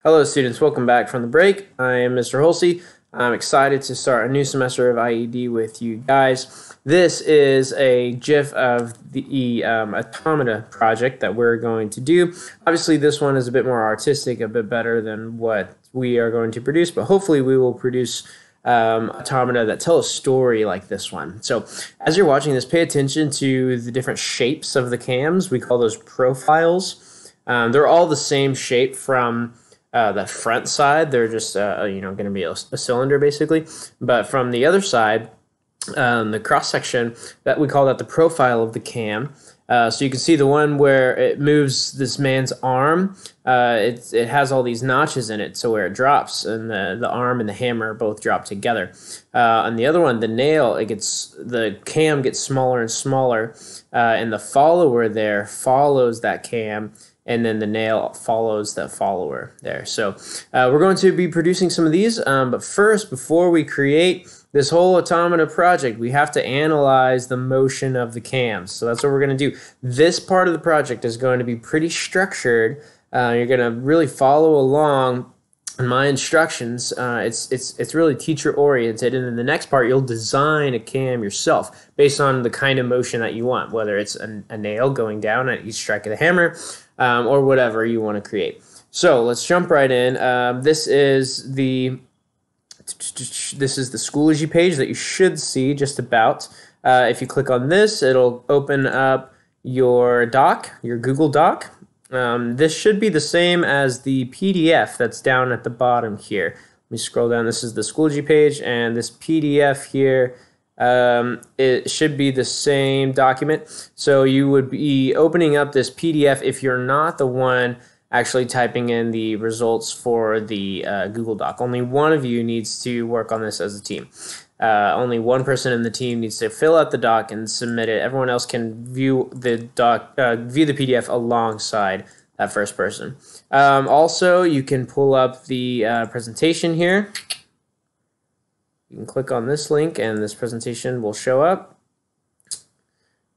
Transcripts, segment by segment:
Hello students, welcome back from the break. I am Mr. Hulsey. I'm excited to start a new semester of IED with you guys. This is a GIF of the Automata project that we're going to do. Obviously this one is a bit more artistic, a bit better than what we are going to produce, but hopefully we will produce automata that tell a story like this one. So as you're watching this, pay attention to the different shapes of the cams. We call those profiles. They're all the same shape from the front side. They're just going to be a cylinder basically, but from the other side, the cross section, that we call that the profile of the cam. So you can see the one where it moves this man's arm. It has all these notches in it, so where it drops, and the arm and the hammer both drop together. On the other one, the nail, the cam gets smaller and smaller, and the follower there follows that cam, and then the nail follows the follower there. So we're going to be producing some of these, but first, before we create this whole automata project, we have to analyze the motion of the cams. So that's what we're going to do. This part of the project is going to be pretty structured. You're going to really follow along in my instructions. It's really teacher oriented, and in the next part you'll design a cam yourself based on the kind of motion that you want, whether it's a nail going down at each strike of the hammer, or whatever you want to create. So let's jump right in. This is the Schoology page that you should see just about. If you click on this, it'll open up your doc, your Google Doc. This should be the same as the PDF that's down at the bottom here. Let me scroll down. This is the Schoology page, and this PDF here, it should be the same document. So you would be opening up this PDF if you're not the one actually typing in the results for the Google Doc. Only one of you needs to work on this as a team. Only one person in the team needs to fill out the doc and submit it. Everyone else can view the doc, view the PDF alongside that first person. Also, you can pull up the presentation here. You can click on this link and this presentation will show up.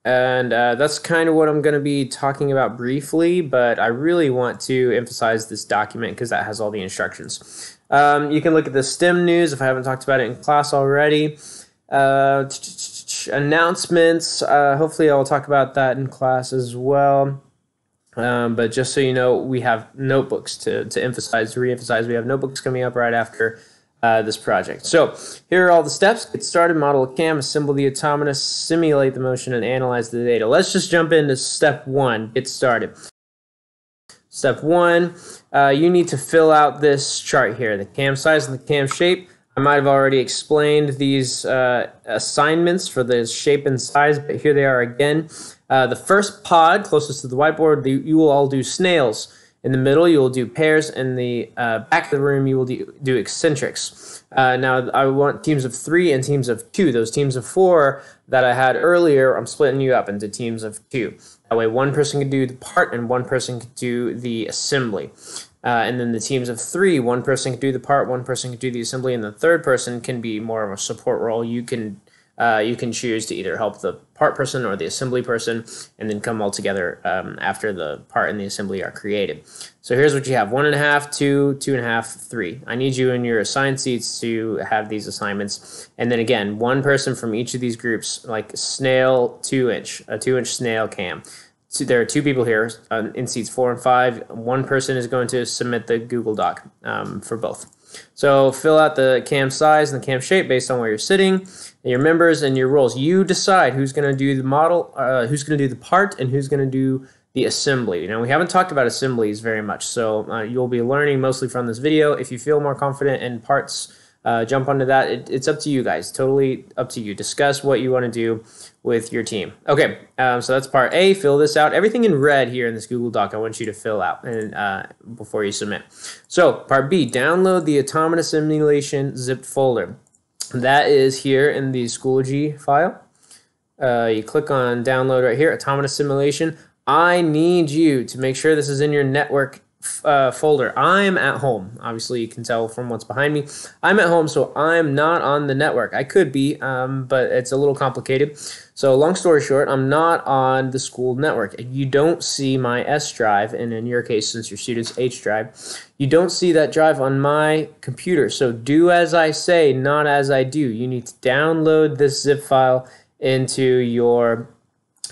And that's kind of what I'm going to be talking about briefly, but I really want to emphasize this document because that has all the instructions. You can look at the STEM news if I haven't talked about it in class already. Announcements, hopefully I'll talk about that in class as well. But just so you know, we have notebooks to re-emphasize. We have notebooks coming up right after this project. So here are all the steps. Get started, model a cam, assemble the automata, simulate the motion, and analyze the data. Let's just jump into step one, get started. Step one, you need to fill out this chart here, the cam size and the cam shape. I might have already explained these assignments for the shape and size, but here they are again. The first pod closest to the whiteboard, you will all do snails. In the middle, you will do pairs. In the back of the room, you will do eccentrics. Now, I want teams of 3 and teams of 2. Those teams of 4 that I had earlier, I'm splitting you up into teams of 2. That way, one person can do the part and one person can do the assembly. And then the teams of 3, one person can do the part, one person can do the assembly, and the third person can be more of a support role. You can choose to either help the part person or the assembly person, and then come all together after the part and the assembly are created. So here's what you have: 1.5, 2, 2.5, 3. I need you in your assigned seats to have these assignments. And then again, one person from each of these groups, like Snail 2-inch, a 2-inch Snail cam. So there are 2 people here in seats 4 and 5. One person is going to submit the Google Doc for both. So fill out the cam size and the cam shape based on where you're sitting, your members and your roles. You decide who's going to do the model, who's going to do the part, and who's going to do the assembly. Now, we haven't talked about assemblies very much, so you'll be learning mostly from this video. If you feel more confident in parts, jump onto that. It's up to you guys, totally up to you. Discuss what you want to do with your team. Okay, so that's part A. Fill this out. Everything in red here in this Google Doc I want you to fill out and before you submit. So part B, download the automata simulation zipped folder. That is here in the Schoology file. You click on download right here, automata simulation. I need you to make sure this is in your network folder. I'm at home. Obviously, you can tell from what's behind me. I'm at home, so I'm not on the network. I could be, but it's a little complicated. So long story short, I'm not on the school network. You don't see my S drive, and in your case, since your student's H drive, you don't see that drive on my computer. So do as I say, not as I do. You need to download this zip file into your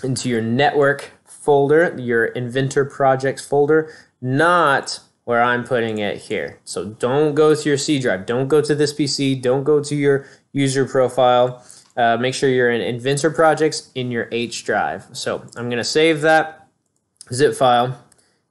network folder, your Inventor projects folder, not where I'm putting it here. So don't go to your C drive. Don't go to this PC. Don't go to your user profile. Make sure you're in Inventor projects in your H drive. So I'm going to save that zip file.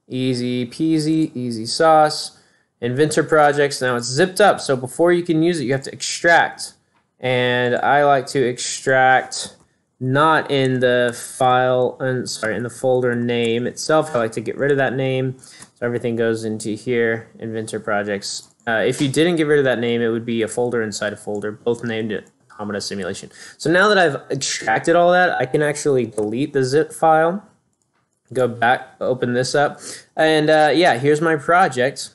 Easy peasy, easy sauce. Inventor projects. Now it's zipped up. So before you can use it, you have to extract. And I like to extract not in the file, in the folder name itself. I like to get rid of that name. So everything goes into here, Inventor projects. If you didn't get rid of that name, it would be a folder inside a folder, both named it Automata simulation. So now that I've extracted all that, I can actually delete the zip file, go back, open this up, and yeah, here's my project.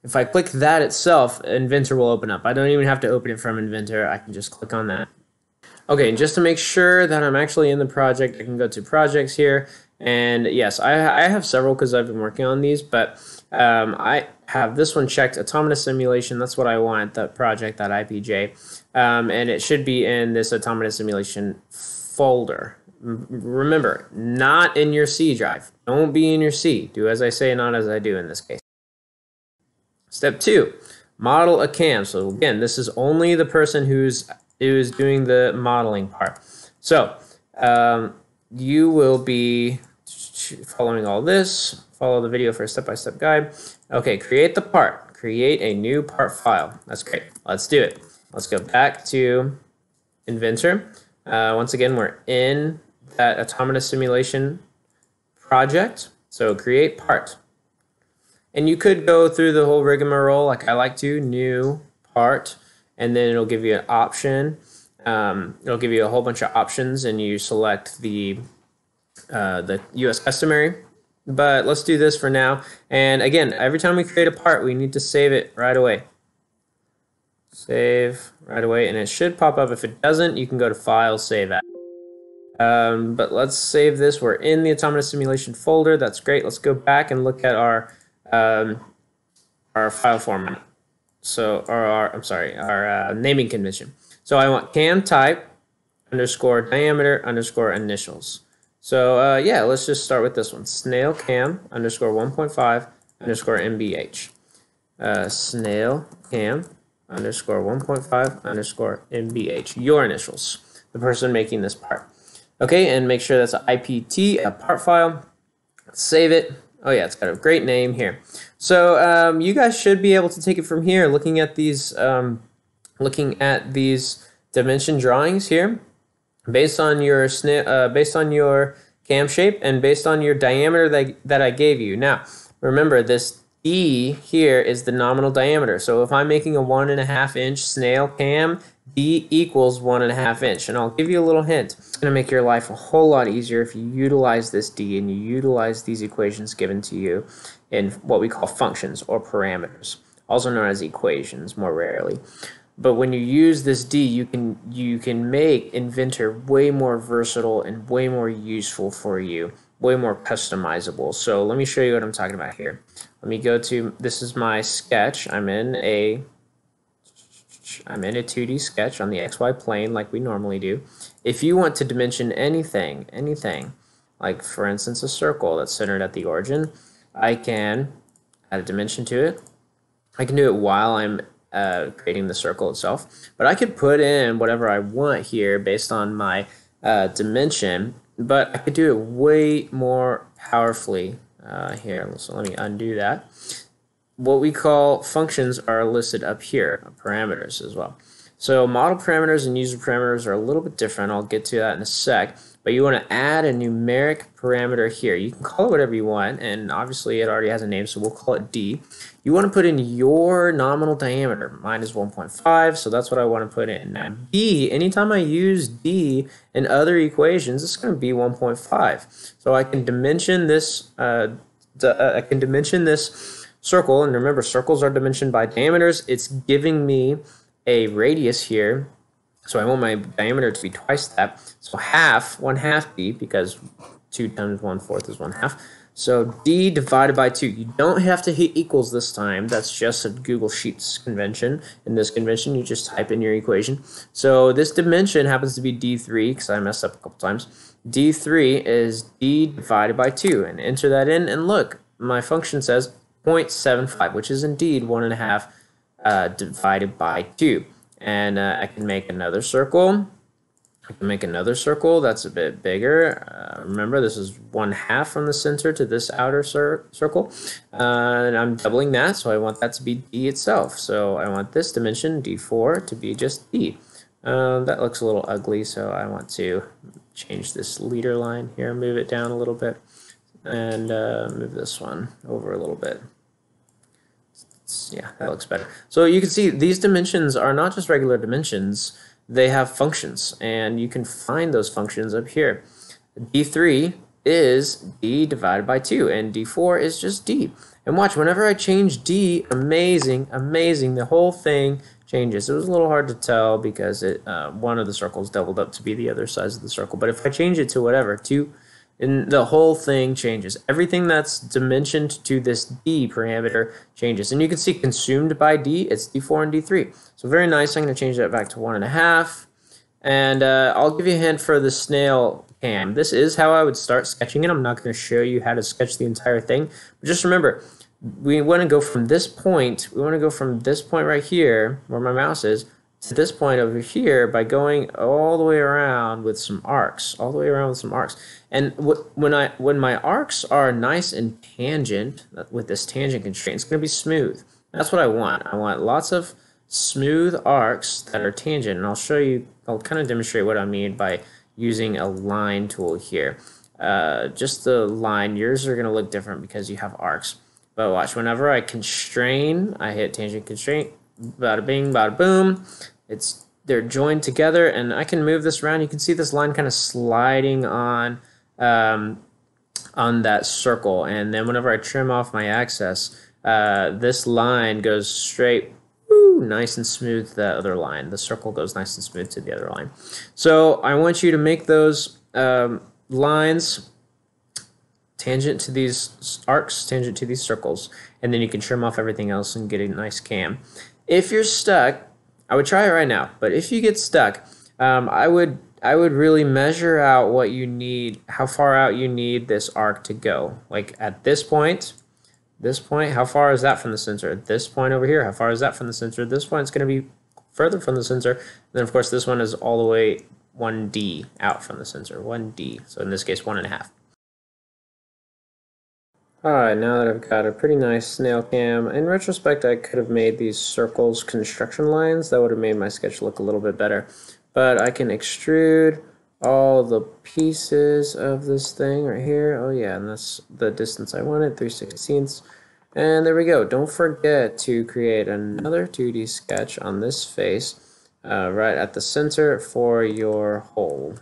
If I click that itself, Inventor will open up. I don't even have to open it from Inventor. I can just click on that. Okay, and just to make sure that I'm actually in the project, I can go to projects here. And yes, I have several because I've been working on these, but I have this one checked, Automata Simulation. That's what I want, that project, that IPJ. And it should be in this Automata Simulation folder. Remember, not in your C drive. Don't be in your C. Do as I say, not as I do in this case. Step 2, model a cam. So again, this is only the person who's doing the modeling part. So you will be following all this. Follow the video for a step-by-step guide. Okay, create the part. Create a new part file. That's great. Let's do it. Let's go back to Inventor. Once again, we're in that Automata Simulation project. So create part. And you could go through the whole rigmarole like I like to, new part, and then it'll give you an option. It'll give you a whole bunch of options, and you select the US customary. But let's do this for now. And again, every time we create a part, we need to save it right away. Save right away, and it should pop up. If it doesn't, you can go to File, Save As. But let's save this. We're in the Automata Simulation folder. That's great. Let's go back and look at our file format. So, our naming convention. So I want cam type underscore diameter underscore initials. So yeah, let's just start with this one. Snail cam underscore 1.5 underscore mbh. Snail cam underscore 1.5 underscore mbh. Your initials, the person making this part. Okay, and make sure that's an IPT, a part file. Save it. Oh yeah, it's got a great name here. So you guys should be able to take it from here, looking at these dimension drawings here, based on your cam shape and based on your diameter that I gave you. Now, remember this D here is the nominal diameter. So if I'm making a 1.5 inch snail cam, D equals 1.5 inch. And I'll give you a little hint. It's going to make your life a whole lot easier if you utilize this D and you utilize these equations given to you in what we call functions or parameters, also known as equations more rarely. But when you use this D, you can make Inventor way more versatile and way more useful for you, way more customizable. So let me show you what I'm talking about here. Let me go to, this is my sketch. I'm in a 2D sketch on the XY plane like we normally do. If you want to dimension anything, like for instance a circle that's centered at the origin, I can add a dimension to it. I can do it while I'm creating the circle itself, but I could put in whatever I want here based on my dimension, but I could do it way more powerfully here. So let me undo that. What we call functions are listed up here, parameters as well. So model parameters and user parameters are a little bit different. I'll get to that in a sec. But you want to add a numeric parameter here. You can call it whatever you want, and obviously it already has a name, so we'll call it D. You want to put in your nominal diameter. Mine is 1.5, so that's what I want to put in. Now D, anytime I use D in other equations, it's going to be 1.5. So I can dimension this. I can dimension this circle, and remember, circles are dimensioned by diameters. It's giving me a radius here. So I want my diameter to be twice that. So half, 1/2 D, because 2 times 1/4 is 1/2. So D divided by 2. You don't have to hit equals this time. That's just a Google Sheets convention. In this convention, you just type in your equation. So this dimension happens to be D3, because I messed up a couple times. D3 is D divided by 2. And enter that in, and look, my function says 0.75, which is indeed 1.5 divided by 2. And I can make another circle. I can make another circle that's a bit bigger. Remember, this is 1/2 from the center to this outer circle. And I'm doubling that, so I want that to be D itself. So I want this dimension, D4, to be just D. That looks a little ugly, so I want to change this leader line here, move it down a little bit, and move this one over a little bit. Yeah, that looks better. So you can see these dimensions are not just regular dimensions, they have functions, and you can find those functions up here. D3 is D divided by 2, and D4 is just D. And watch, whenever I change D, amazing, the whole thing changes. It was a little hard to tell because one of the circles doubled up to be the other size of the circle, but if I change it to whatever, 2, and the whole thing changes. Everything that's dimensioned to this D parameter changes. And you can see consumed by D, it's D4 and D3. So very nice. I'm going to change that back to 1.5. And I'll give you a hint for the snail cam. This is how I would start sketching it. I'm not going to show you how to sketch the entire thing. But just remember, we want to go from this point. We want to go from this point right here, where my mouse is, to this point over here by going all the way around with some arcs, And when my arcs are nice and tangent, with this tangent constraint, it's going to be smooth. That's what I want. I want lots of smooth arcs that are tangent, and I'll show you, I'll kind of demonstrate what I mean by using a line tool here. Just the line, yours are going to look different because you have arcs. But watch, whenever I constrain, I hit tangent constraint, bada bing, bada boom. They're joined together, and I can move this around. You can see this line kind of sliding on that circle, and then whenever I trim off my axis, this line goes straight, nice and smooth to that other line. The circle goes nice and smooth to the other line. So I want you to make those lines tangent to these arcs, tangent to these circles, and then you can trim off everything else and get a nice cam. If you're stuck, I would try it right now, but if you get stuck, I would really measure out what you need, how far out you need this arc to go. Like at this point, how far is that from the center? At this point over here, how far is that from the center? This point is going to be further from the center. And then of course this one is all the way 1D out from the center, 1D. So in this case, 1.5. Alright, now that I've got a pretty nice snail cam, in retrospect I could have made these circles construction lines. That would have made my sketch look a little bit better. But I can extrude all the pieces of this thing right here. Oh yeah, and that's the distance I wanted, 3/16. And there we go. Don't forget to create another 2D sketch on this face right at the center for your hole.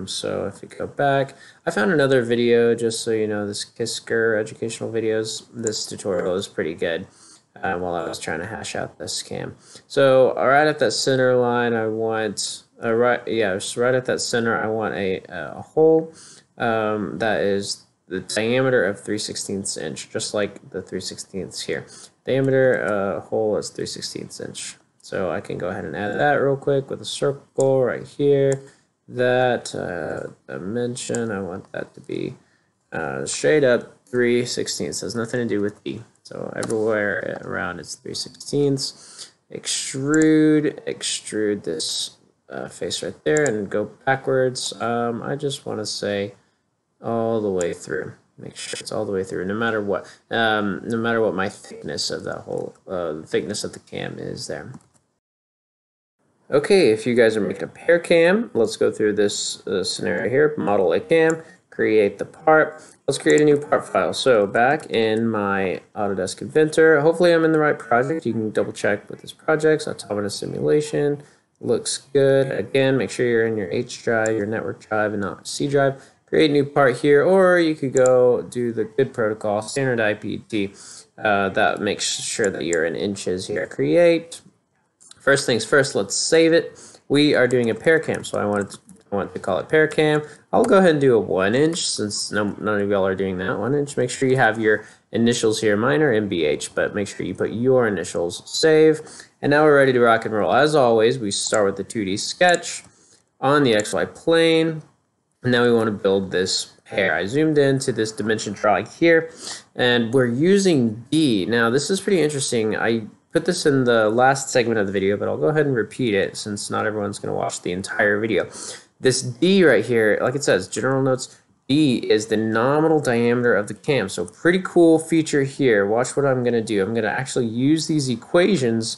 So if you go back, I found another video, just so you know, this Kisker educational videos. This tutorial is pretty good while I was trying to hash out this cam. So right at that center line, I want right at that center, I want a hole that is the diameter of 3/16 inch, just like the 3/16 here. Diameter hole is 3/16 inch. So I can go ahead and add that real quick with a circle right here. That dimension, I want that to be straight up 3/16. Has nothing to do with D. So everywhere around it's 3/16. Extrude this face right there and go backwards. I just want to say all the way through. Make sure it's all the way through, no matter what my thickness of that whole thickness of the cam is there. Okay, if you guys are making a pair cam, let's go through this scenario here. Model a cam, create the part. Let's create a new part file. So back in my Autodesk Inventor, hopefully I'm in the right project. You can double check with this project. So Automata simulation looks good. Again, make sure you're in your H drive, your network drive, and not C drive. Create a new part here, or you could go do the good protocol, standard IPT. That makes sure that you're in inches here. Create. First things first, let's save it. We are doing a pair cam, so I want to call it pair cam. I'll go ahead and do a 1 inch since none of y'all are doing that 1 inch. Make sure you have your initials here. Mine are MBH, but make sure you put your initials. Save. And now we're ready to rock and roll. As always, we start with the 2D sketch on the XY plane. And now we want to build this pair. I zoomed into this dimension drawing here, and we're using D. Now, this is pretty interesting. I put this in the last segment of the video, but I'll go ahead and repeat it since not everyone's going to watch the entire video. This D right here, like it says, general notes, D is the nominal diameter of the cam. So pretty cool feature here. Watch what I'm going to do. I'm going to actually use these equations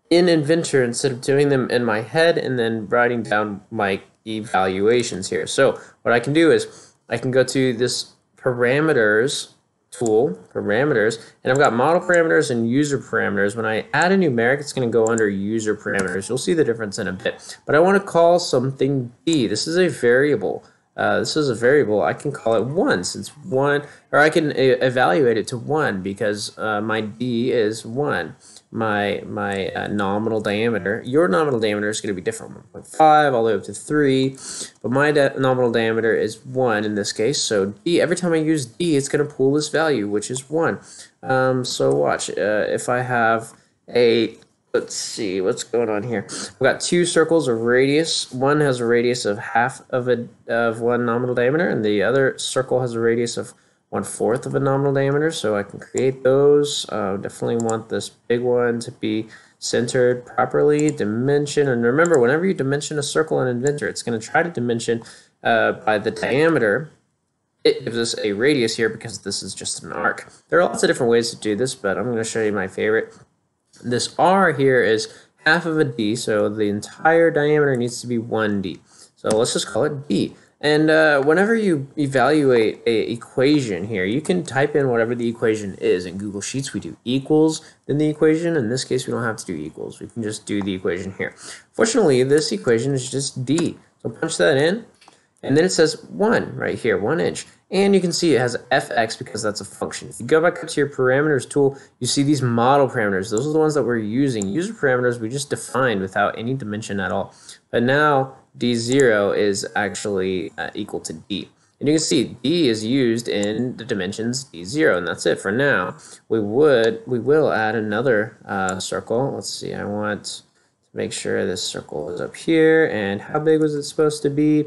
in Inventor instead of doing them in my head and then writing down my evaluations here. So what I can do is I can go to this parameters tool, parameters, and I've got model parameters and user parameters. When I add a numeric, it's going to go under user parameters. You'll see the difference in a bit. But I want to call something D. This is a variable. I can call it 1 since 1, or I can evaluate it to 1 because my D is 1. My nominal diameter. Your nominal diameter is going to be different, 1.5 all the way up to 3, but my nominal diameter is 1 in this case. So D, every time I use D, it's going to pull this value, which is 1. So watch, if I have a, let's see what's going on here. I've got 2 circles of radius. One has a radius of half of 1 nominal diameter, and the other circle has a radius of 1/4 of a nominal diameter, so I can create those. Definitely want this big one to be centered properly, dimension, and remember, whenever you dimension a circle in Inventor, it's going to try to dimension by the diameter. It gives us a radius here because this is just an arc. There are lots of different ways to do this, but I'm going to show you my favorite. This R here is half of a D, so the entire diameter needs to be 1D. So let's just call it D. And whenever you evaluate an equation here, you can type in whatever the equation is. In Google Sheets, we do equals, then the equation. In this case, we don't have to do equals. We can just do the equation here. Fortunately, this equation is just D. So punch that in, and then it says 1 right here, 1 inch. And you can see it has fx because that's a function. If you go back up to your parameters tool, you see these model parameters. Those are the ones that we're using. User parameters we just defined without any dimension at all. But now D0 is actually equal to D. And you can see D is used in the dimensions D0, and that's it for now. We will add another circle. Let's see, I want to make sure this circle is up here. And how big was it supposed to be?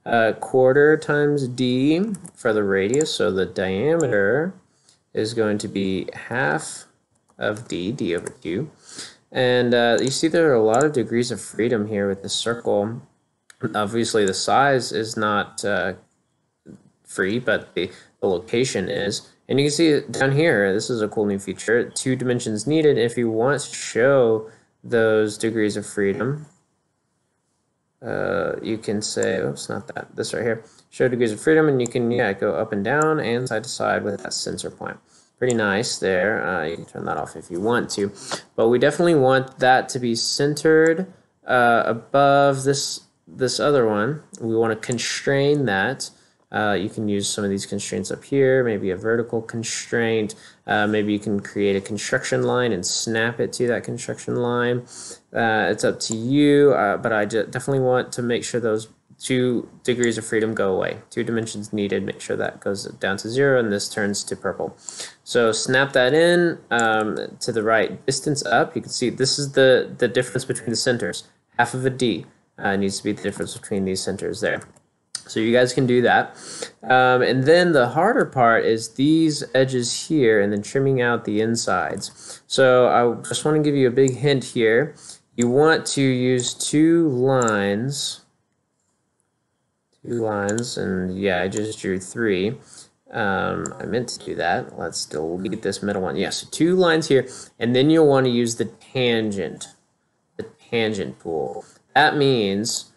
1/4 times D for the radius, so the diameter is going to be half of D, D over 2. And you see there are a lot of degrees of freedom here with the circle. Obviously the size is not free, but the location is. And you can see down here, this is a cool new feature, 2 dimensions needed. If you want to show those degrees of freedom, you can say, oops, not that, this right here, show degrees of freedom, and you can go up and down and side to side with that center point. Pretty nice there. You can turn that off if you want to, but we definitely want that to be centered above this other one. We want to constrain that. You can use some of these constraints up here, maybe a vertical constraint. Maybe you can create a construction line and snap it to that construction line. It's up to you, but I definitely want to make sure those 2 degrees of freedom go away. 2 dimensions needed, make sure that goes down to 0 and this turns to purple. So snap that in to the right distance up. You can see this is the difference between the centers. Half of a D needs to be the difference between these centers there. So you guys can do that. And then the harder part is these edges here and then trimming out the insides. So I just want to give you a big hint here. You want to use 2 lines. 2 lines, and yeah, I just drew 3. I meant to do that. Let's delete this middle one. Yeah, so 2 lines here, and then you'll want to use the tangent tool. that means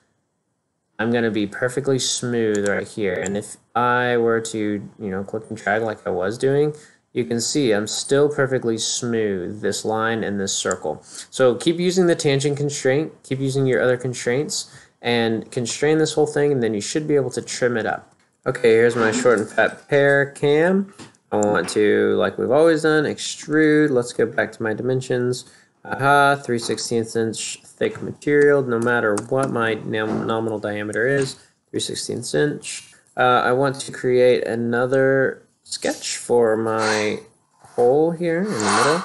I'm going to be perfectly smooth right here. And if I were to, click and drag like I was doing, you can see I'm still perfectly smooth, this line and this circle. So keep using the tangent constraint, keep using your other constraints, and constrain this whole thing, and then you should be able to trim it up. Okay, here's my short and fat pear cam. I want to, like we've always done, extrude. Let's go back to my dimensions. 3/16 inch thick material, no matter what my nominal diameter is, 3/16 inch. I want to create another sketch for my hole here in the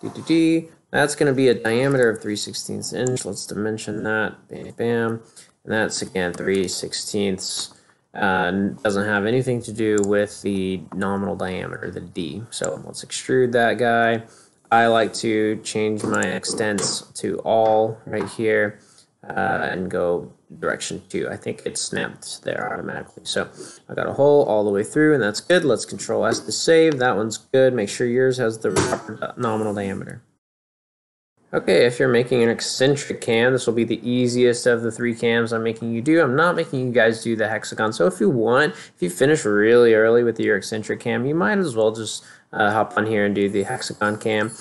middle. That's going to be a diameter of 3/16 inch. Let's dimension that. Bam, bam. And that's again 3/16. Doesn't have anything to do with the nominal diameter, the D. So let's extrude that guy. I like to change my extents to all right here and go direction 2. I think it snapped there automatically. So I got a hole all the way through, and that's good. Let's Control S to save. That one's good. Make sure yours has the proper nominal diameter. Okay, if you're making an eccentric cam, this will be the easiest of the 3 cams I'm making you do. I'm not making you guys do the hexagon. So if you finish really early with your eccentric cam, you might as well just hop on here and do the hexagon cam.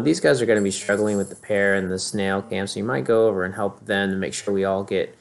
These guys are going to be struggling with the Pear and the Snail cam, so you might go over and help them to make sure we all get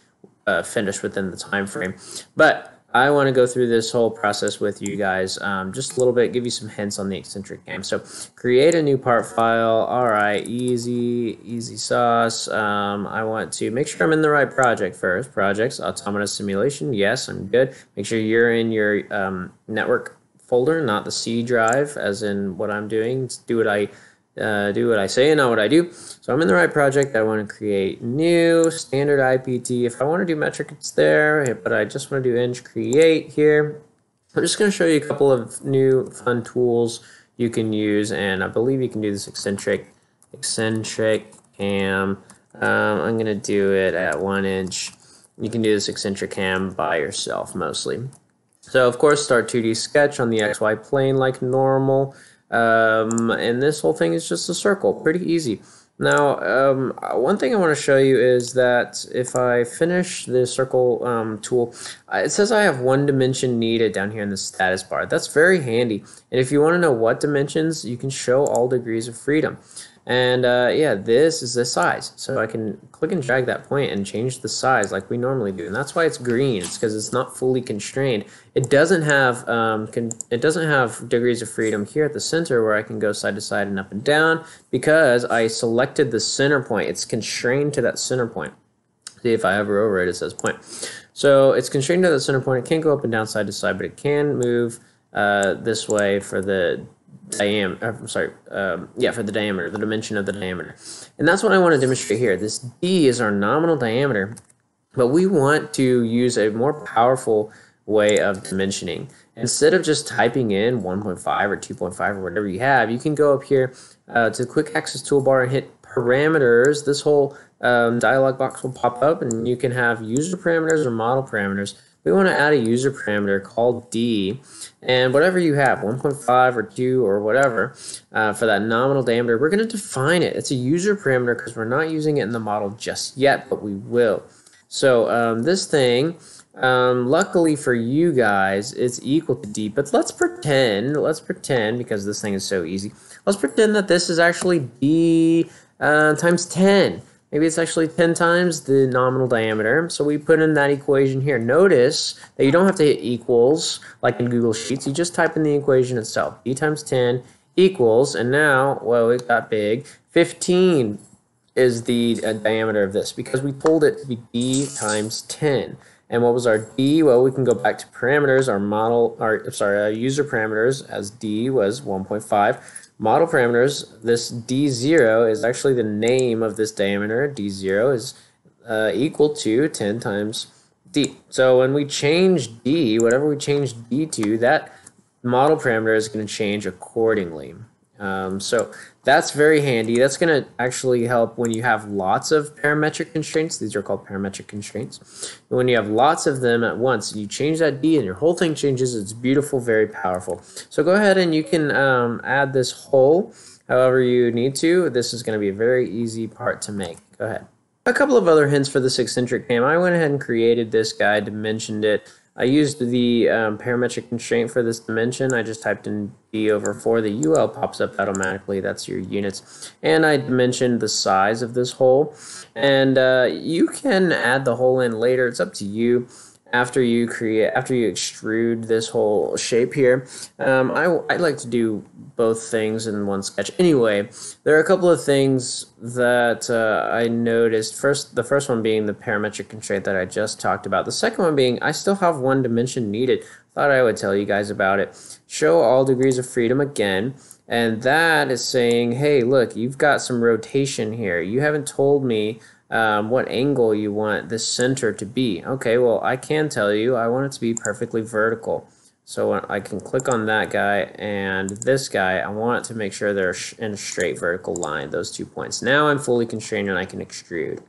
finished within the time frame. But I want to go through this whole process with you guys just a little bit, give you some hints on the eccentric cam. So create a new part file. All right, easy sauce. I want to make sure I'm in the right project first. Projects, Automata simulation. Yes, I'm good. Make sure you're in your network folder, not the C drive, as in what I'm doing. Do what I say and not what I do. So I'm in the right project. I want to create new standard IPT. If I want to do metric, it's there, but I just want to do eng create here. I'm just going to show you a couple of new fun tools you can use, and I believe you can do this eccentric cam. I'm going to do it at 1 inch. You can do this eccentric cam by yourself mostly. So of course, start 2D sketch on the XY plane like normal. And this whole thing is just a circle, pretty easy. Now, one thing I want to show you is that if I finish the circle tool, it says I have 1 dimension needed down here in the status bar. That's very handy. And if you want to know what dimensions, you can show all degrees of freedom. And yeah, this is the size. So I can click and drag that point and change the size like we normally do. And that's why it's green. It's because it's not fully constrained. It doesn't have degrees of freedom here at the center where I can go side to side and up and down because I selected the center point. It's constrained to that center point. See, if I hover over it, it says point. So it's constrained to that center point. It can't go up and down side to side, but it can move this way for the diameter. For the diameter, the dimension of the diameter. And that's what I want to demonstrate here. This D is our nominal diameter, but we want to use a more powerful way of dimensioning. Instead of just typing in 1.5 or 2.5 or whatever you have, you can go up here to the quick access toolbar and hit parameters. This whole dialog box will pop up, and you can have user parameters or model parameters. We want to add a user parameter called D, and whatever you have, 1.5 or 2 or whatever, for that nominal diameter, we're going to define it. It's a user parameter because we're not using it in the model just yet, but we will. So this thing, luckily for you guys, it's equal to D, but let's pretend, because this thing is so easy, let's pretend that this is actually D times 10. Maybe it's actually 10 times the nominal diameter. So we put in that equation here. Notice that you don't have to hit equals like in Google Sheets. You just type in the equation itself. D times 10 equals, and now, well, it got big. 15 is the diameter of this because we told it to be D times 10. And what was our D? Well, we can go back to parameters. Our user parameters as D was 1.5. Model parameters, this D0 is actually the name of this diameter. D0 is equal to 10 times D. So when we change D, whatever we change D to, that model parameter is going to change accordingly. So that's very handy. That's going to actually help when you have lots of parametric constraints. These are called parametric constraints. When you have lots of them at once, you change that D and your whole thing changes. It's beautiful, very powerful. So go ahead and you can add this hole however you need to. This is going to be a very easy part to make. Go ahead. A couple of other hints for this eccentric cam. I went ahead and created this guy, dimensioned it. I used the parametric constraint for this dimension. I just typed in d/4. The UL pops up automatically. That's your units. And I dimensioned the size of this hole. And you can add the hole in later. It's up to you. After you extrude this whole shape here, I like to do both things in one sketch. Anyway, there are a couple of things that I noticed. The first one being the parametric constraint that I just talked about. The second one being I still have one dimension needed. Thought I would tell you guys about it. Show all degrees of freedom again. And that is saying, hey, look, you've got some rotation here. You haven't told me what angle you want this center to be. Okay, well, I can tell you I want it to be perfectly vertical. So I can click on that guy and this guy. I want to make sure they're in a straight vertical line, those 2 points. Now I'm fully constrained and I can extrude.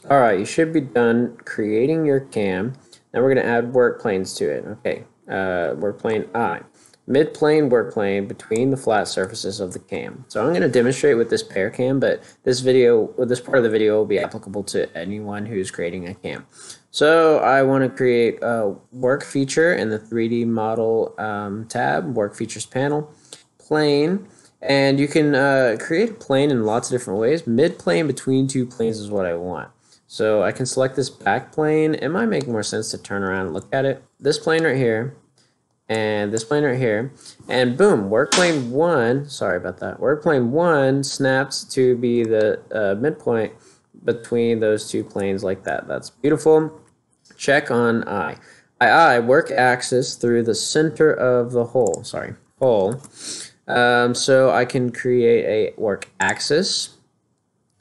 All right, you should be done creating your cam. Now we're going to add work planes to it. Okay, work plane I. Mid-plane work plane between the flat surfaces of the cam. So I'm going to demonstrate with this Pear cam, but this part of the video will be applicable to anyone who's creating a cam. So I want to create a work feature in the 3D model tab, work features panel, plane, and you can create a plane in lots of different ways. Mid-plane between two planes is what I want. So I can select this back plane. It might make more sense to turn around and look at it. This plane right here. And this plane right here, and boom, work plane 1, sorry about that, work plane 1 snaps to be the midpoint between those two planes like that. That's beautiful. Check on I work axis through the center of the hole, so I can create a work axis,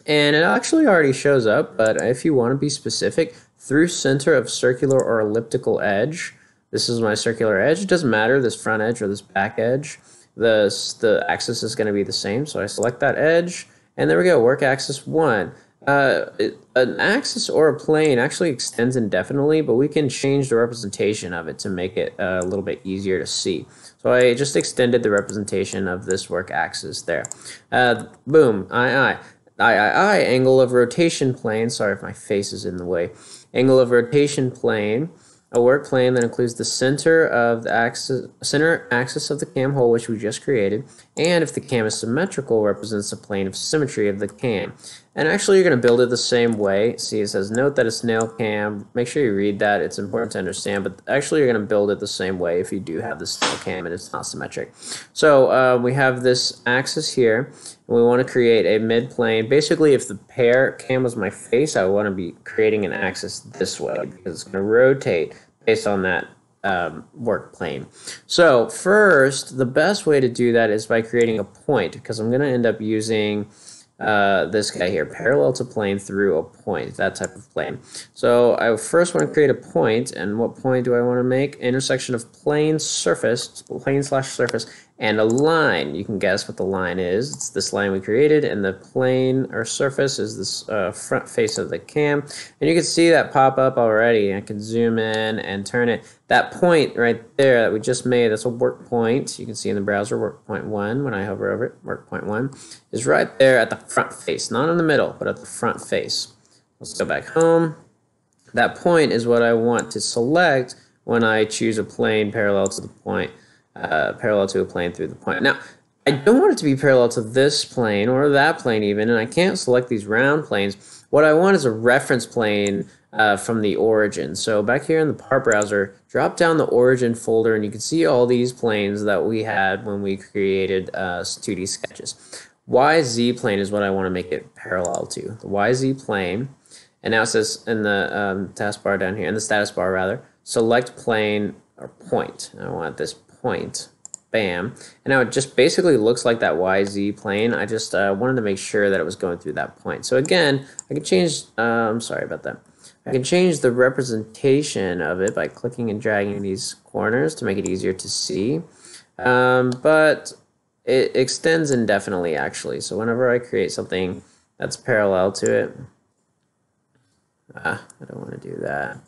and it actually already shows up, but if you want to be specific, through center of circular or elliptical edge. This is my circular edge. It doesn't matter, this front edge or this back edge. The axis is going to be the same, so I select that edge, and there we go, work axis 1. An axis or a plane actually extends indefinitely, but we can change the representation of it to make it a little bit easier to see. So I just extended the representation of this work axis there. Boom, angle of rotation plane. Sorry if my face is in the way. Angle of rotation plane. A work plane that includes the center axis of the cam hole, which we just created, and if the cam is symmetrical, represents the plane of symmetry of the cam. And actually, you're going to build it the same way. See, it says, note that a snail cam. Make sure you read that. It's important to understand, but actually, you're going to build it the same way if you do have the snail cam and it's not symmetric. So we have this axis here, and we want to create a mid-plane. Basically, if the Pear cam was my face, I want to be creating an axis this way because it's going to rotate based on that work plane. So first, the best way to do that is by creating a point, because I'm going to end up using this guy here, parallel to plane through a point, that type of plane. So I first want to create a point, and what point do I want to make? Intersection of plane slash surface, and a line. You can guess what the line is. It's this line we created, and the plane or surface is this front face of the cam. And you can see that pop up already. I can zoom in and turn it. That point right there that we just made, that's a work point. You can see in the browser, work point 1, when I hover over it, work point 1, is right there at the front face. Not in the middle, but at the front face. Let's go back home. That point is what I want to select when I choose a plane parallel to the point. Parallel to a plane through the point. Now, I don't want it to be parallel to this plane or that plane even, and I can't select these round planes. What I want is a reference plane from the origin. So back here in the part browser, drop down the origin folder, and you can see all these planes that we had when we created 2D sketches. YZ plane is what I want to make it parallel to. The YZ plane, and now it says in the taskbar down here, in the status bar rather, select plane or point. I want this point, bam, and now it just basically looks like that YZ plane. I just wanted to make sure that it was going through that point. So again, I can change, sorry about that. I can change the representation of it by clicking and dragging these corners to make it easier to see, but it extends indefinitely actually. So whenever I create something that's parallel to it, I don't want to do that.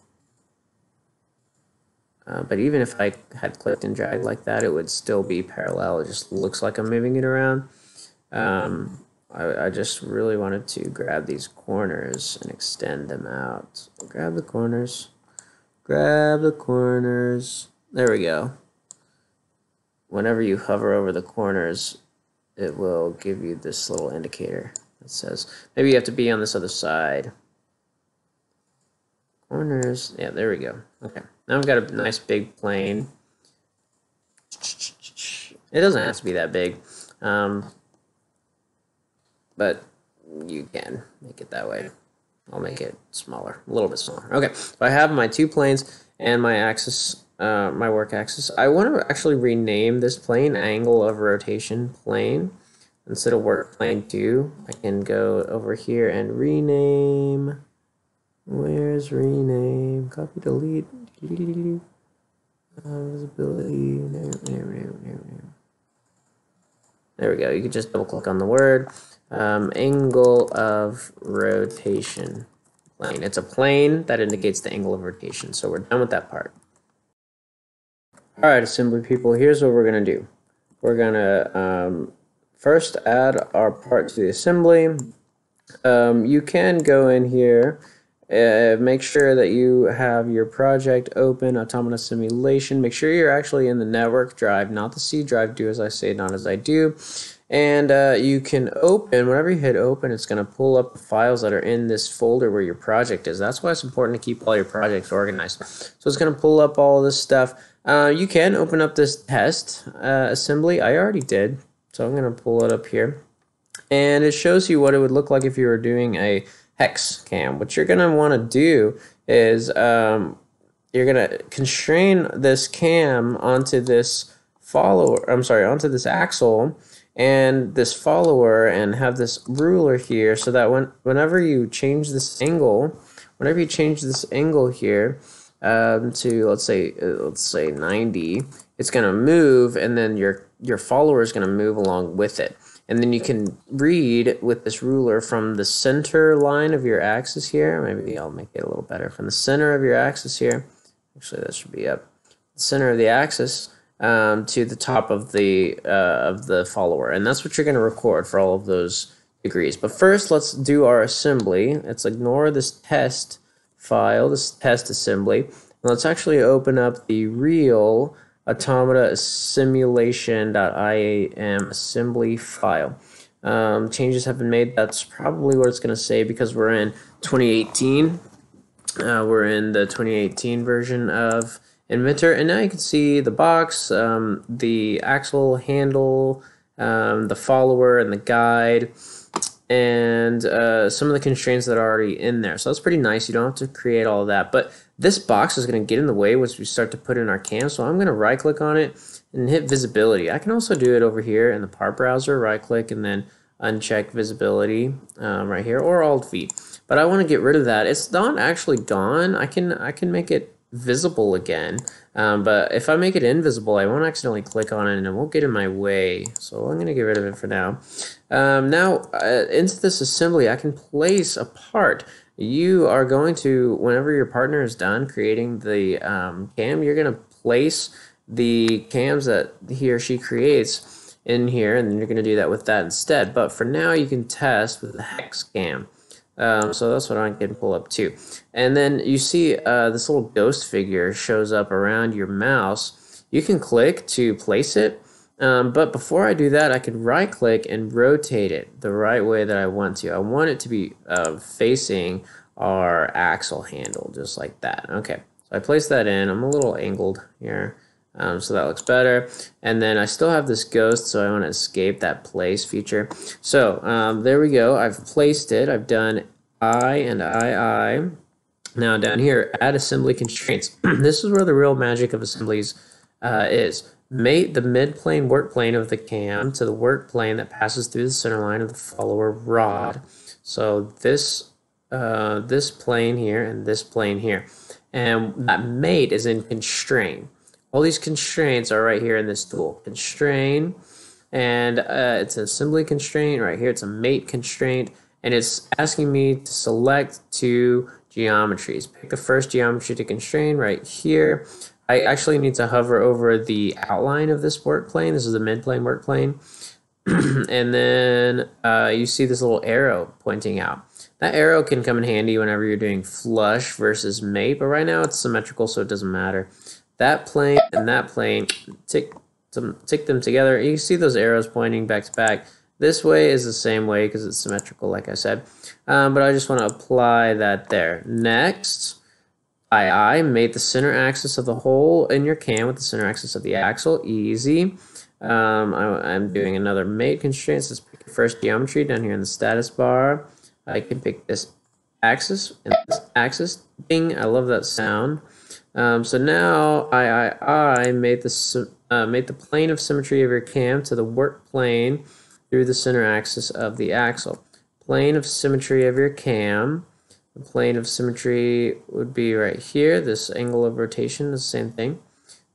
But even if I had clicked and dragged like that, it would still be parallel. It just looks like I'm moving it around. I just really wanted to grab these corners and extend them out. Grab the corners. Grab the corners. There we go. Whenever you hover over the corners, it will give you this little indicator that says, maybe you have to be on this other side. Corners. Yeah, there we go. Okay. Now I've got a nice big plane. It doesn't have to be that big. But you can make it that way. I'll make it smaller, a little bit smaller. Okay, so I have my 2 planes and my axis, my work axis. I want to actually rename this plane angle of rotation plane. Instead of work plane 2, I can go over here and rename. Where's rename? Copy, delete. Visibility. There we go. You can just double click on the word. Angle of rotation plane. It's a plane that indicates the angle of rotation. So we're done with that part. All right, assembly people, here's what we're going to do. We're going to first add our part to the assembly. You can go in here, make sure that you have your project open, Automata Simulation. Make sure you're actually in the network drive, not the C drive. Do as I say, not as I do. And you can open, whenever you hit open, it's going to pull up the files that are in this folder where your project is. That's why it's important to keep all your projects organized. So it's going to pull up all this stuff. You can open up this test assembly. I already did. So I'm going to pull it up here. And it shows you what it would look like if you were doing a hex cam. What you're going to want to do is you're going to constrain this cam onto this onto this axle and this follower, and have this ruler here, so that whenever you change this angle, here to let's say 90, it's going to move, and then your follower is going to move along with it. And then you can read with this ruler from the center line of your axis here. Maybe I'll make it a little better. From the center of your axis here, actually that should be up. The center of the axis to the top of the follower, and that's what you're going to record for all of those degrees. But first, let's do our assembly. Let's ignore this test file, this test assembly, and let's actually open up the real Automata simulation.iam assembly file. Changes have been made. That's probably what it's going to say, because we're in 2018. We're in the 2018 version of Inventor, and now you can see the box, the axle handle, the follower, and the guide, and some of the constraints that are already in there. So that's pretty nice. You don't have to create all of that, but this box is going to get in the way once we start to put in our cam. So I'm going to right click on it and hit visibility. I can also do it over here in the part browser, right click and then uncheck visibility right here, or Alt V. But I want to get rid of that. It's not actually gone. I can make it visible again, but if I make it invisible, I won't accidentally click on it and it won't get in my way. So I'm going to get rid of it for now. Into this assembly, I can place a part. You are going to, whenever your partner is done creating the cam, you're going to place the cams that he or she creates in here, and then you're going to do that with that instead. But for now, you can test with the hex cam. So that's what I can pull up too. And then you see this little ghost figure shows up around your mouse. You can click to place it, but before I do that, I can right click and rotate it the right way that I want to. I want it to be facing our axle handle, just like that. Okay, so I place that in. I'm a little angled here, so that looks better. And then I still have this ghost, so I want to escape that place feature. So there we go. I've placed it. I've done I and I. Now down here, add assembly constraints. This is where the real magic of assemblies is. Mate the mid-plane work plane of the cam to the work plane that passes through the center line of the follower rod. So this plane here and this plane here. And that mate is in constrain. All these constraints are right here in this tool. Constrain, and it's an assembly constraint. Right here, it's a mate constraint, and it's asking me to select 2 geometries. Pick the first geometry to constrain right here. I actually need to hover over the outline of this work plane. This is the mid-plane work plane. And then you see this little arrow pointing out. That arrow can come in handy whenever you're doing flush versus mate, but right now it's symmetrical, so it doesn't matter. That plane and that plane, tick them together. You see those arrows pointing back to back. This way is the same way because it's symmetrical, like I said. But I just want to apply that there. Next, I mate the center axis of the hole in your cam with the center axis of the axle. Easy. I'm doing another mate constraint. So let's pick your first geometry down here in the status bar. I can pick this axis and this axis. Ding! I love that sound. So now I made the plane of symmetry of your cam to the work plane through the center axis of the axle. Plane of symmetry of your cam. The plane of symmetry would be right here. This angle of rotation is the same thing.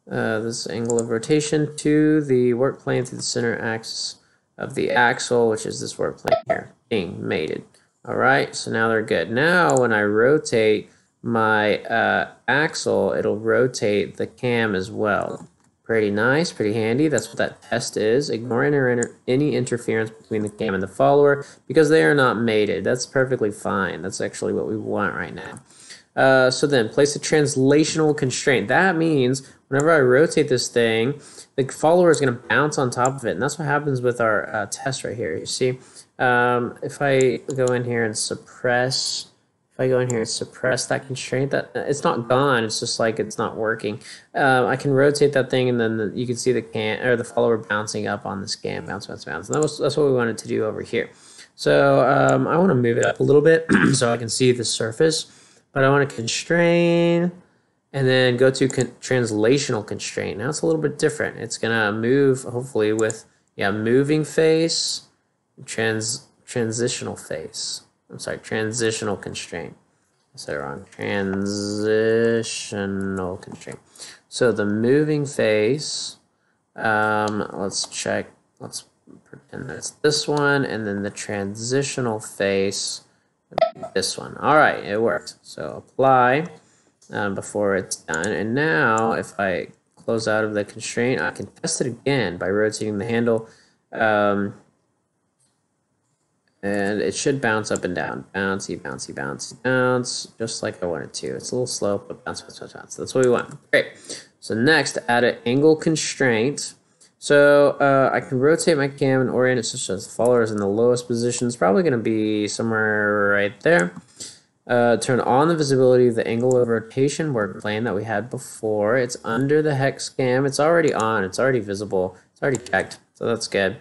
This angle of rotation to the work plane through the center axis of the axle, which is this work plane here. Being mated. All right, so now they're good. Now when I rotate my axle, it'll rotate the cam as well. Pretty nice, pretty handy. That's what that test is. Ignore any interference between the cam and the follower because they are not mated. That's perfectly fine. That's actually what we want right now. So then place a translational constraint. That means whenever I rotate this thing, the follower is going to bounce on top of it. And that's what happens with our test right here. You see, if I go in here and suppress that constraint, that it's not gone. It's just like it's not working. I can rotate that thing, and then you can see the follower bouncing up on this cam, bounce. And that's what we wanted to do over here. So I want to move it up a little bit so I can see the surface, but I want to constrain, and then go to translational constraint. Now it's a little bit different. It's gonna move hopefully with moving face, transitional face. I'm sorry, transitional constraint. I said it wrong. Transitional constraint. So the moving face, let's check. Let's pretend that's this one, and then the transitional face, this one. All right, it worked. So apply before it's done. And now if I close out of the constraint, I can test it again by rotating the handle. And it should bounce up and down. Bouncy, bouncy, bouncy, bounce. Just like I want it to. It's a little slow, but bounce, bounce, bounce, bounce. That's what we want. Great. So next, add an angle constraint. So I can rotate my cam and orient it such that the follower is in the lowest position. It's probably going to be somewhere right there. Turn on the visibility of the angle of rotation work plane that we had before. It's under the hex cam. It's already on. It's already visible. It's already checked. So that's good.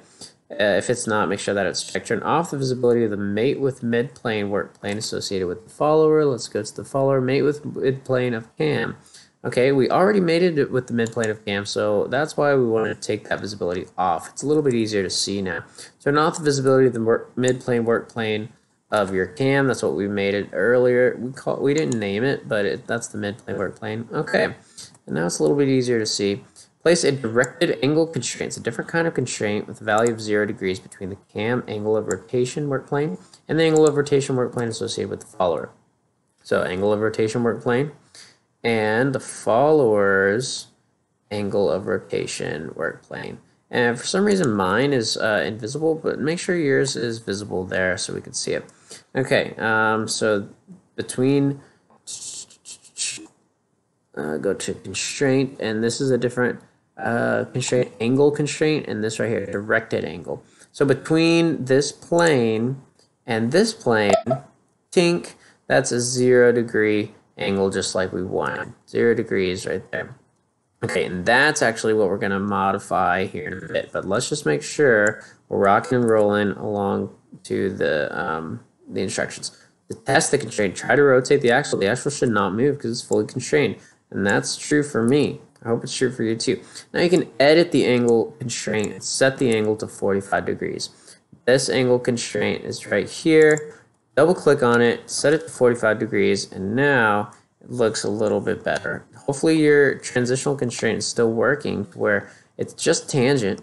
If it's not, make sure that it's checked. Turn off the visibility of the mate with mid-plane work plane associated with the follower. Let's go to the follower, mate with mid-plane of cam. Okay, we already mated it with the mid-plane of cam, so that's why we want to take that visibility off. It's a little bit easier to see now. Turn off the visibility of the mid-plane work plane of your cam. That's what we mated earlier. We didn't name it, but that's the mid-plane work plane. Okay, and now it's a little bit easier to see. Place a directed angle constraint. It's a different kind of constraint with a value of 0 degrees between the cam angle of rotation work plane and the angle of rotation work plane associated with the follower. So angle of rotation work plane and the follower's angle of rotation work plane. And for some reason mine is invisible, but make sure yours is visible there so we can see it. Okay, so between go to constraint, and this is a different constraint, angle constraint, and this right here, directed angle. So between this plane and this plane, tink, that's a 0 degree angle just like we wanted. 0 degrees right there. Okay, and that's actually what we're going to modify here in a bit, but let's just make sure we're rocking and rolling along to the instructions. To test the constraint, try to rotate the axle. The axle should not move because it's fully constrained, and that's true for me. I hope it's true for you too. Now you can edit the angle constraint and set the angle to 45 degrees. This angle constraint is right here. Double click on it, set it to 45 degrees, and now it looks a little bit better. Hopefully your transitional constraint is still working where it's just tangent,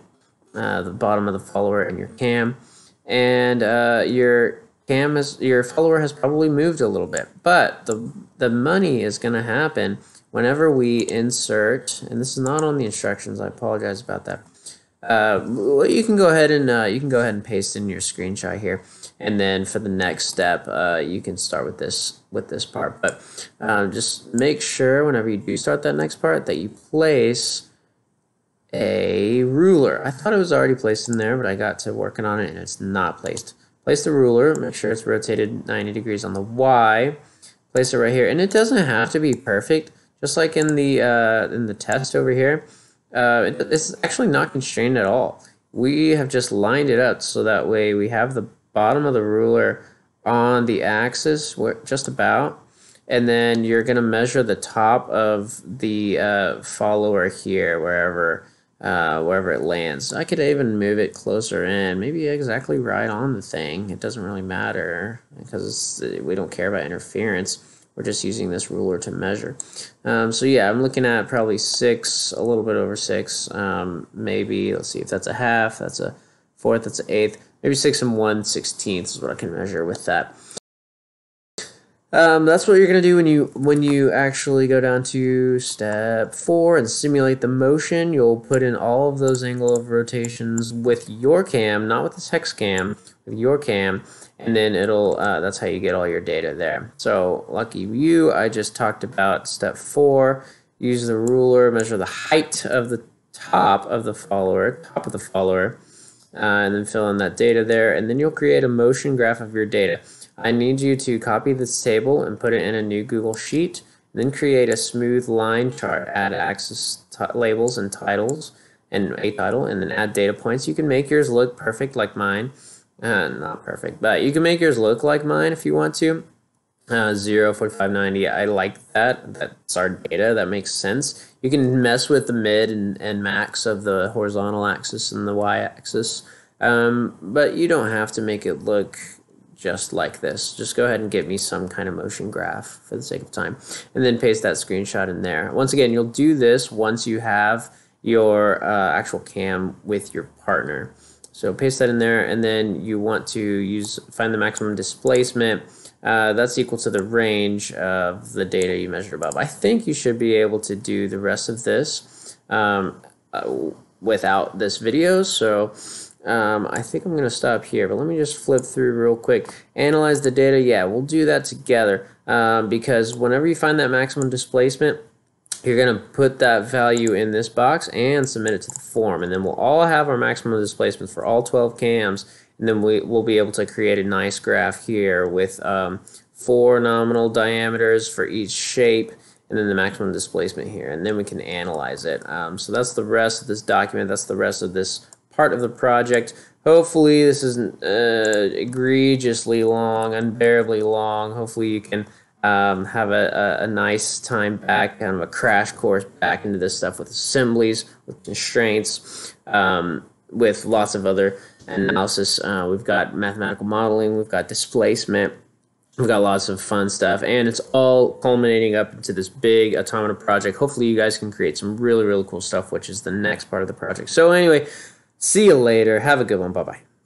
the bottom of the follower and your cam, and your follower has probably moved a little bit. But the money is going to happen whenever we insert, and this is not on the instructions, I apologize about that. well, you can go ahead and paste in your screenshot here, and then for the next step, you can start with this part. But just make sure whenever you do start that next part that you place a ruler. I thought it was already placed in there, but I got to working on it and it's not placed. Place the ruler. Make sure it's rotated 90 degrees on the Y. Place it right here, and it doesn't have to be perfect. Just like in the test over here. It's actually not constrained at all. We have just lined it up so that way we have the bottom of the ruler on the axis, just about, and then you're going to measure the top of the follower here, wherever it lands. I could even move it closer in, maybe exactly right on the thing. It doesn't really matter because we don't care about interference. We're just using this ruler to measure. So yeah, I'm looking at probably 6, a little bit over 6. Maybe, let's see if that's a half, that's a fourth, that's an eighth. Maybe 6 and 1/16 is what I can measure with that. That's what you're gonna do when you actually go down to step 4 and simulate the motion. You'll put in all of those angle of rotations with your cam, not with this hex cam, with your cam, and then it'll that's how you get all your data there. So lucky you, I just talked about step 4. Use the ruler, measure the height of the top of the follower, and then fill in that data there, and then you'll create a motion graph of your data. I need you to copy this table and put it in a new Google Sheet, then create a smooth line chart, add axis labels and titles, and a title, and then add data points. You can make yours look perfect like mine. Not perfect, but you can make yours look like mine if you want to. 0, 45, 90, I like that. That's our data, that makes sense. You can mess with the mid and max of the horizontal axis and the y-axis, but you don't have to make it look just like this. Just go ahead and get me some kind of motion graph for the sake of time, and then paste that screenshot in there. Once again, you'll do this once you have your actual cam with your partner. So paste that in there, and then you want to find the maximum displacement. That's equal to the range of the data you measured above. I think you should be able to do the rest of this without this video, so I think I'm going to stop here, but let me just flip through real quick. Analyze the data. Yeah, we'll do that together because whenever you find that maximum displacement, you're going to put that value in this box and submit it to the form, and then we'll all have our maximum displacement for all 12 cams, and then we'll be able to create a nice graph here with 4 nominal diameters for each shape, and then the maximum displacement here, and then we can analyze it. So that's the rest of this document. That's the rest of this part of the project. Hopefully this isn't egregiously long, unbearably long. Hopefully you can have a nice time back, kind of a crash course back into this stuff with assemblies, with constraints, with lots of other analysis. We've got mathematical modeling, we've got displacement, we've got lots of fun stuff, and it's all culminating up into this big Automata project. Hopefully you guys can create some really, really cool stuff, which is the next part of the project. So anyway, see you later. Have a good one. Bye-bye.